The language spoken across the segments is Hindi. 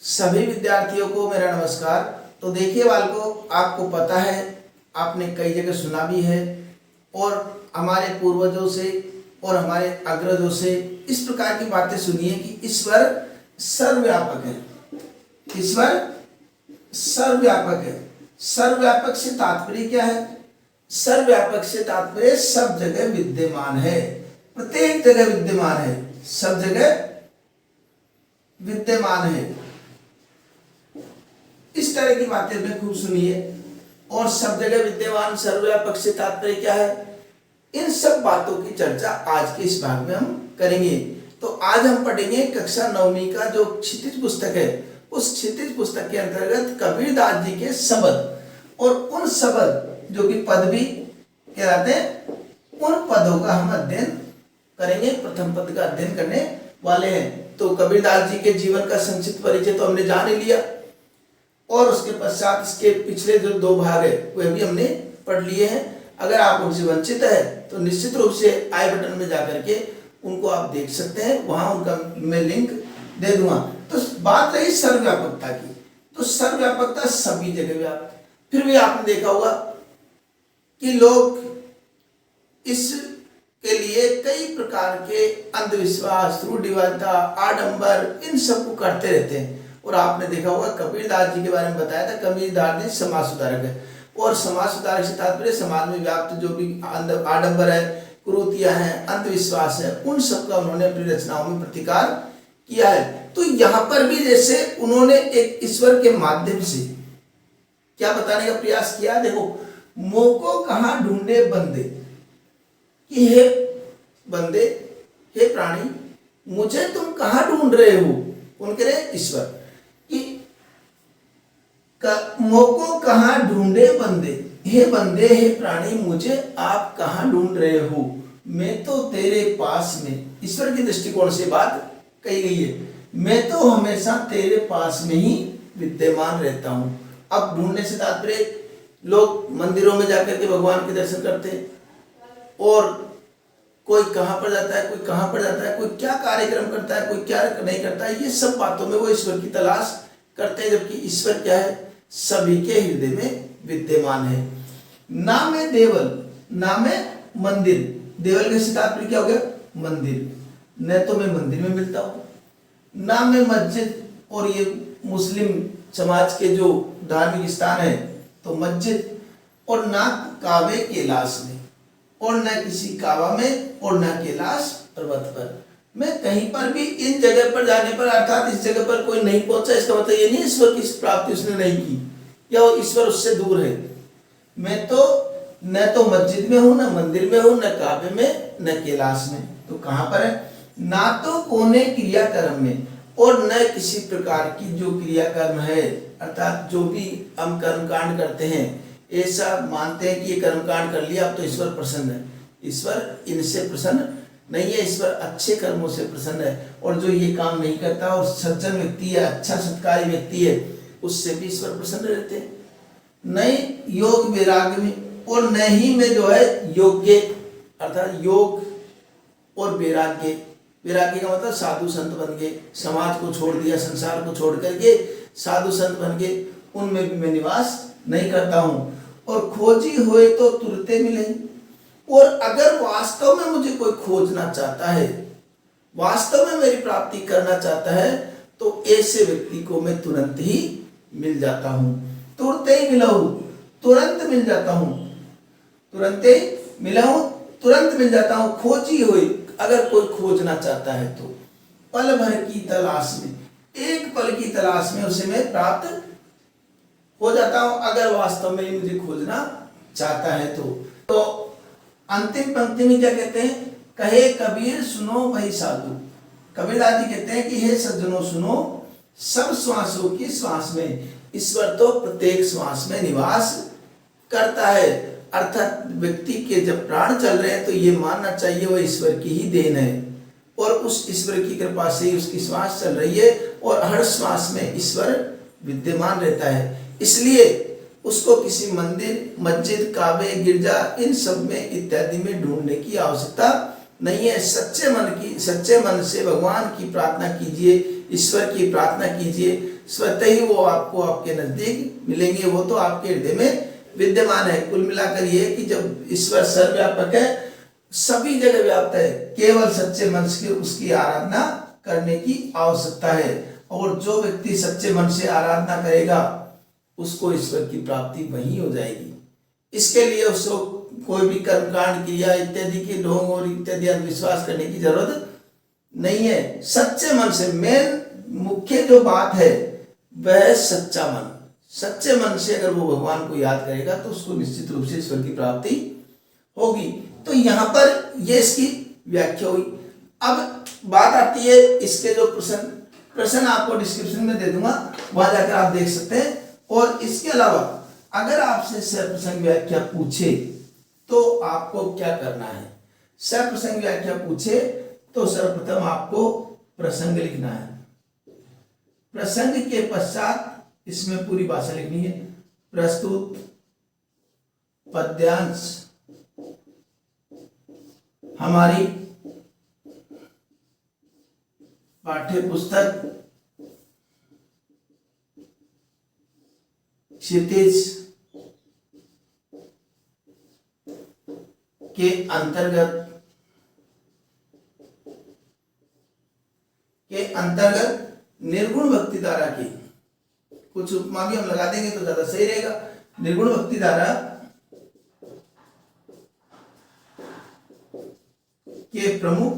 सभी विद्यार्थियों को मेरा नमस्कार। तो देखिए बालकों, आपको पता है, आपने कई जगह सुना भी है और हमारे पूर्वजों से और हमारे अग्रजों से इस प्रकार की बातें सुनी है कि ईश्वर सर्वव्यापक है। ईश्वर सर्वव्यापक है। सर्वव्यापक से तात्पर्य क्या है? सर्वव्यापक से तात्पर्य सब जगह विद्यमान है, प्रत्येक जगह विद्यमान है, सब जगह विद्यमान है। इस तरह की बातें हमने खूब सुनी है। और सब जगह विद्यमान, सर्वव्यापक से तात्पर्य क्या है? इन सब बातों की चर्चा आज के इस भाग में हम करेंगे। तो आज हम पढ़ेंगे कक्षा 9वीं का जो क्षितिज पुस्तक है, उस क्षितिज पुस्तक के अंतर्गत कबीरदास जी के शब्द और उन शब्द जो कि पद भी कहलाते हैं, उन पदों का हम अध्ययन करेंगे। प्रथम पद का अध्ययन करने वाले हैं। तो कबीरदास जी के जीवन का संक्षिप्त परिचय तो हमने जान ही लिया और उसके पश्चात इसके पिछले जो 2 भाग है वह भी हमने पढ़ लिए हैं। अगर आप उनसे वंचित है तो निश्चित रूप से आई बटन में जाकर के उनको आप देख सकते हैं, वहां उनका मैं लिंक दे दूंगा। तो बात रही सर्वव्यापकता की, तो सर्वव्यापकता सभी जगह व्याप्त। फिर भी आपने देखा होगा कि लोग इसके लिए कई प्रकार के अंधविश्वास, रूढ़िवादिता, आडंबर, इन सब को करते रहते हैं। और आपने देखा होगा कबीरदास जी के बारे में बताया था, कबीरदास जी समाज सुधारक है। और समाज सुधारक से तात्पर्य समाज में व्याप्त जो भी आडंबर है, कुरीतियां हैं, अंधविश्वास है, उन सब का उन्होंने अपनी रचनाओं में प्रतिकार किया है। तो यहाँ पर भी जैसे उन्होंने एक ईश्वर के माध्यम से क्या बताने का प्रयास किया, देखो, मोको कहाँ ढूंढे बंदे, कि हे बंदे, हे प्राणी, मुझे तुम कहाँ ढूंढ रहे हो? कौन कह रहे? ईश्वर। कि मोको कहाँ ढूंढे बंदे, हे बंदे, हे प्राणी, मुझे आप कहाँ ढूंढ रहे हो? मैं तो तेरे पास में। ईश्वर की दृष्टिकोण से बात कही गई है, मैं तो हमेशा तेरे पास में ही विद्यमान रहता हूं। अब ढूंढने से तात्पर्य लोग मंदिरों में जाकर के भगवान के दर्शन करते हैं और कोई कहाँ पर जाता है, कोई कहाँ पर जाता है, कोई क्या कार्यक्रम करता है, कोई क्या नहीं करता है, ये सब बातों में वो ईश्वर की तलाश करते हैं। जबकि ईश्वर क्या है? सभी के हृदय में विद्यमान है। ना में देवल, ना में मंदिर। देवल के तात्पर्य क्या हो गया? मंदिर। न तो मैं मंदिर में मिलता हूँ, ना में मस्जिद, और ये मुस्लिम समाज के जो धार्मिक स्थान है तो मस्जिद, और ना काबे कैलाश में, और न किसी काबा में, और न कैलाश पर्वत पर। मैं कहीं पर भी इन जगह पर जाने पर, अर्थात इस जगह पर कोई नहीं पहुंचा, इसका मतलब ये नहीं ईश्वर की प्राप्ति उसने नहीं की या ईश्वर उससे दूर है। मैं तो न तो मस्जिद में हूं, न मंदिर में हूं, न काबे में, न कैलाश में। तो कहां पर है? ना तो कोने क्रियाकर्म में, और न किसी प्रकार की जो क्रियाकर्म है, अर्थात जो भी हम कर्मकांड करते हैं, ऐसा मानते हैं कि ये कर्मकांड कर लिया अब तो ईश्वर प्रसन्न है। ईश्वर इनसे प्रसन्न नहीं है, ईश्वर अच्छे कर्मों से प्रसन्न है। और जो ये काम नहीं करता और सज्जन व्यक्ति है, अच्छा सत्कारी व्यक्ति है, उससे भी ईश्वर प्रसन्न रहते हैं। नहीं योग वैराग्य में, और न ही में जो है योग्य, अर्थात योग और वैराग्य। वैराग्य का मतलब साधु संत बन गए, समाज को छोड़ दिया, संसार को छोड़ करके साधु संत बन गए, उनमें भी मैं निवास नहीं करता हूं। और खोजी हुए तो तुरते मिले। और अगर वास्तव में मुझे कोई खोजना चाहता है, वास्तव में मेरी प्राप्ति करना चाहता है, तो ऐसे व्यक्ति को मैं तुरंत ही मिल जाता हूं। तुरते ही मिला हूं, तुरंत मिल जाता हूं, तुरंत ही मिला हूं, तुरंत मिल जाता हूं। खोजी हुई, अगर कोई खोजना चाहता है तो पल भर की तलाश में, एक पल की तलाश में उसे मैं प्राप्त हो जाता हूं, अगर वास्तव में मुझे खोजना चाहता है तो अंतिम पंक्ति में क्या कहते हैं? कहे कबीर सुनो भाई साधु। कबीरदास जी कहते हैं कि हे सज्जनों सुनो, सब श्वासों की श्वास में ईश्वर तो प्रत्येक श्वास में निवास करता है। अर्थात व्यक्ति के जब प्राण चल रहे हैं तो ये मानना चाहिए वह ईश्वर की ही देन है, और उस ईश्वर की कृपा से ही उसकी श्वास चल रही है, और हर श्वास में ईश्वर विद्यमान रहता है। इसलिए उसको किसी मंदिर, मस्जिद, काबे, गिरजा, इन सब में इत्यादि में ढूंढने की आवश्यकता नहीं है। सच्चे मन से भगवान की प्रार्थना कीजिए, ईश्वर की प्रार्थना कीजिए, स्वतः ही वो आपको आपके नजदीक मिलेंगे, वो तो आपके हृदय में विद्यमान है। कुल मिलाकर ये कि जब ईश्वर सर्वव्यापक है, सभी जगह व्याप्त है, केवल सच्चे मन से उसकी आराधना करने की आवश्यकता है। और जो व्यक्ति सच्चे मन से आराधना करेगा उसको ईश्वर की प्राप्ति वहीं हो जाएगी। इसके लिए उसको कोई भी कर्मकांड क्रिया इत्यादि के ढोंग और इत्यादि अंधविश्वास करने की जरूरत नहीं है। सच्चे मन से मेन मुख्य जो बात है वह सच्चा मन, सच्चे मन से अगर वो भगवान को याद करेगा तो उसको निश्चित रूप से ईश्वर की प्राप्ति होगी। तो यहाँ पर ये इसकी व्याख्या हुई। अब बात आती है इसके जो प्रश्न आपको डिस्क्रिप्शन में दे दूंगा, वहां जाकर आप देख सकते हैं। और इसके अलावा अगर आपसे सर्वप्रसंग व्याख्या पूछे तो आपको क्या करना है? सर्वप्रसंग व्याख्या पूछे तो सर्वप्रथम आपको प्रसंग लिखना है। प्रसंग के पश्चात इसमें पूरी भाषा लिखनी है। प्रस्तुत पद्यांश हमारी पाठ्य पुस्तक क्षितिज के अंतर्गत निर्गुण भक्ति धारा की कुछ उपमा भी हम लगा देंगे तो ज्यादा सही रहेगा। निर्गुण भक्ति धारा के प्रमुख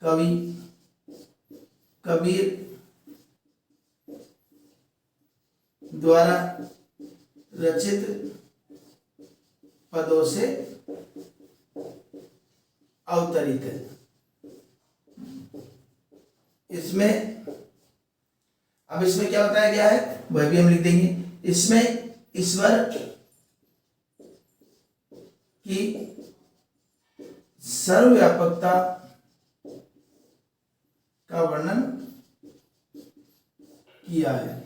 कवि कबीर द्वारा रचित पदों से अवतरित है। इसमें क्या बताया गया है वह भी हम लिख देंगे। इसमें ईश्वर की सर्वव्यापकता का वर्णन किया है।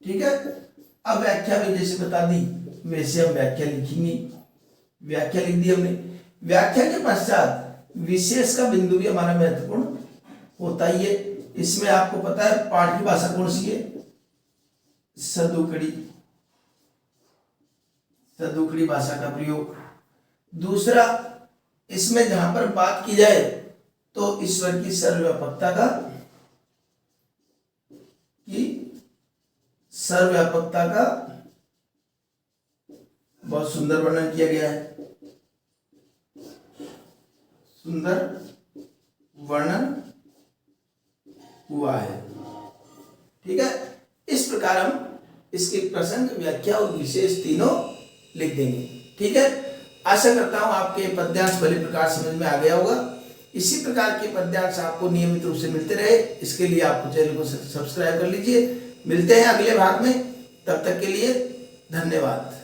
ठीक है, अब व्याख्या भी जैसे बता दी वैसे हम व्याख्या लिखेंगे। व्याख्या लिख दी हमने। व्याख्या के पश्चात विशेष का बिंदु भी हमारा महत्वपूर्ण होता ही है। इसमें आपको पता है पाठ की भाषा कौन सी है? सदुकड़ी भाषा का प्रयोग। दूसरा, इसमें जहां पर बात की जाए तो ईश्वर की सर्वव्यापकता का बहुत सुंदर वर्णन किया गया है। सुंदर वर्णन हुआ है। ठीक है, इस प्रकार हम इसके प्रसंग, व्याख्या और विशेष तीनों लिख देंगे। ठीक है, आशा करता हूं आपके पद्यांश भली प्रकार समझ में आ गया होगा। इसी प्रकार के पद्यांश आपको नियमित रूप से मिलते रहे, इसके लिए आपको चैनल को सब्सक्राइब कर लीजिए। मिलते हैं अगले भाग में, तब तक के लिए धन्यवाद।